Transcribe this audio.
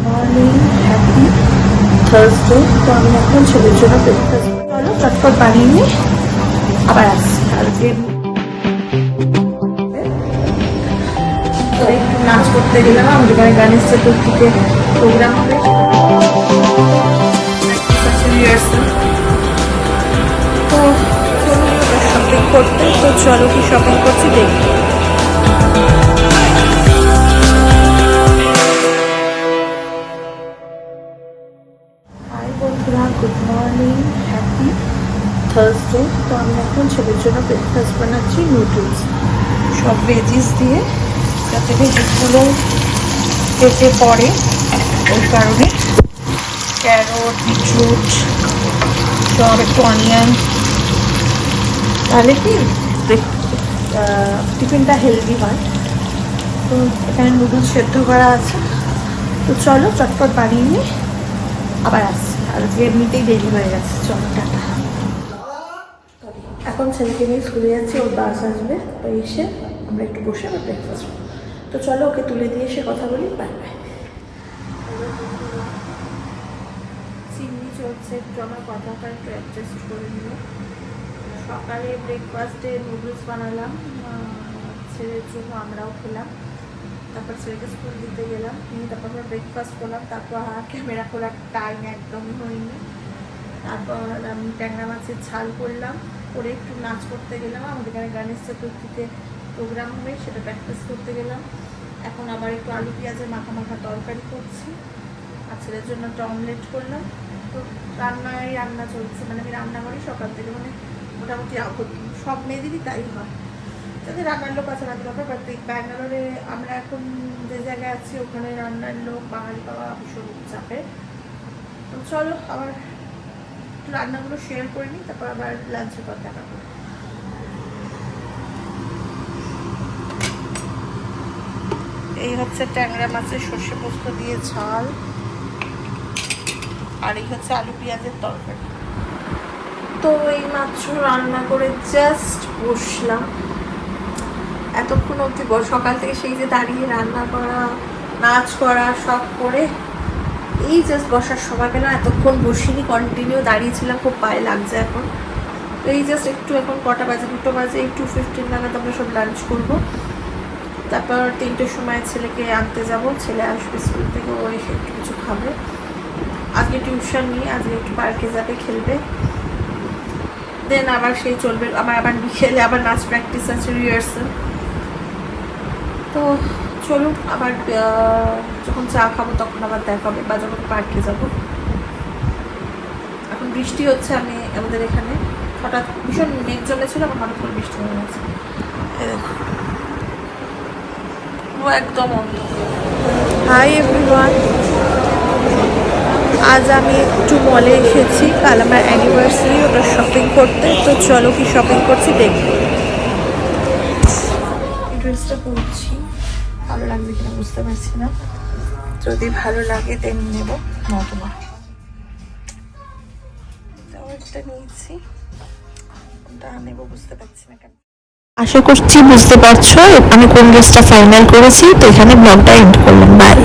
Morning, happy Thursday. তো আমি এখন ছেলের জন্য ব্রেকফাস্ট চলো চটপট বানিয়ে নিই, আবার আসছি। আজকে একটু নাচ করতে গেলাম, আমাদের এখানে গণেশ চতুর্থীতে প্রোগ্রাম হবে, তো শপিং করতে। তো চলো কি শপিং করছি দেখি। হাই বন্ধুরা, গুড মর্নিং, হ্যাপি থার্সডে। তো আমি এখন ছেলের জন্য ব্রেকফাস্ট বানাচ্ছি, নুডলস সব ভেজিস দিয়ে, যাতে ভেজিসগুলো পেটে পড়ে ওই কারণে। ক্যারট, বিটরুট, সব একটু অনিয়ন, তাহলে কি টিফিনটা হেলদি হয়। তো এখানে নুডলস সেদ্ধ করা আছে, তো চলো চটপট বানিয়ে নিই, আবার আসছি। আর এমনিতেই দেরি হয়ে গেছে, চলো টাটা। এখন ছেলেকে নিয়ে স্কুলে যাচ্ছি, ওর বাস আসবে, তো এসে আমরা একটু বসে আবার ব্রেকফাস্ট। তো চলো ওকে তুলে দিয়ে এসে কথা বলি, বাই বাই। চিমনি চলছে, একটু আমার কথাটা একটু অ্যাডজাস্ট করে নিল। সকালে ব্রেকফাস্টে নুডলস বানালাম ছেলের জন্য, আমরাও খেলাম। তারপর ছেলেকে স্কুল দিতে গেলাম, নিয়ে তারপর ব্রেকফাস্ট করলাম। তারপর ক্যামেরা করার টাইম একদমই হয়নি। তারপর আমি ট্যাংরা মাছের ঝাল করলাম, করে একটু নাচ করতে গেলাম। আমাদের এখানে গণেশ চতুর্থীতে প্রোগ্রাম হবে, সেটা প্র্যাকটিস করতে গেলাম। এখন আবার একটু আলু পেঁয়াজের মাখা মাখা তরকারি করছি, আর ছেলের জন্য একটা অমলেট করলাম। তো রান্না চলছে, মানে আমি রান্না করি সকাল থেকে, মানে মোটামুটি সব মেয়েদেরই তাই হয়, যাদের রান্নার লোক আছে রান্নার ব্যাপার। বাট ব্যাঙ্গালোরে আমরা এখন যে জায়গায় আছি, ওখানে রান্নার লোক বাঙালি পাওয়া ভীষণ চাপে। তো চলো আবার একটু রান্নাগুলো শেয়ার করে নিই, তারপর আবার লাঞ্চের পর দেখা করবো। এই হচ্ছে ট্যাংরা মাছের সর্ষে পোস্ত দিয়ে ঝাল, আর এই হচ্ছে আলু পেঁয়াজের তরকারি। তো এই মাত্র রান্না করে জাস্ট বসলাম। এতক্ষণ অবধি সকাল থেকে সেই যে দাঁড়িয়ে রান্না করা, নাচ করা সব করে এই জাস্ট বসার সময় পেলাম। এতক্ষণ বসিনি, কন্টিনিউ দাঁড়িয়েছিলাম, খুব পায়ে লাগছে এখন। তো এই জাস্ট একটু, এখন কটা বাজে, 2টো বাজে, এই 2:15 নাগাদ আমরা সব লাঞ্চ করবো। তারপর 3টের সময় ছেলেকে আনতে যাব, ছেলে আসবে স্কুল থেকে, ও এসে একটু কিছু খাবে। আজকে টিউশন নিয়ে, আজকে একটু পার্কে যাবে, খেলবে। দেন আবার সেই চলবে, আবার বিকেলে আবার নাচ প্র্যাকটিস আছে, রিহার্সাল। তো চলুন আবার যখন চা খাবো তখন আবার দেখা হবে, বা যখন পার্কে যাব। এখন বৃষ্টি হচ্ছে, আমাদের এখানে হঠাৎ ভীষণ মেঘ জমেছিল, এখন হঠাৎ করে বৃষ্টি হয়ে গেছে। ও একদম অন্ধ। হাই এভরিওয়ান, আজ আমি একটু মলে এসেছি, কাল আমার অ্যানিভার্সারি, ওটা শপিং করতে। তো চলো কি শপিং করছি দেখবো। ড্রেসটা পরছি, ভালো লাগবে কিনা বুঝতে পারছি না, যদি ভালো লাগে দেন নেবো, নতুবা একটা নিয়েছি, ওটা নেবো বুঝতে পারছি না কেন। আশা করছি বুঝতে পারছো আমি কোন ড্রেসটা ফাইনাল করেছি। তো এখানে ব্লগটা এন্ড করলাম, বাই।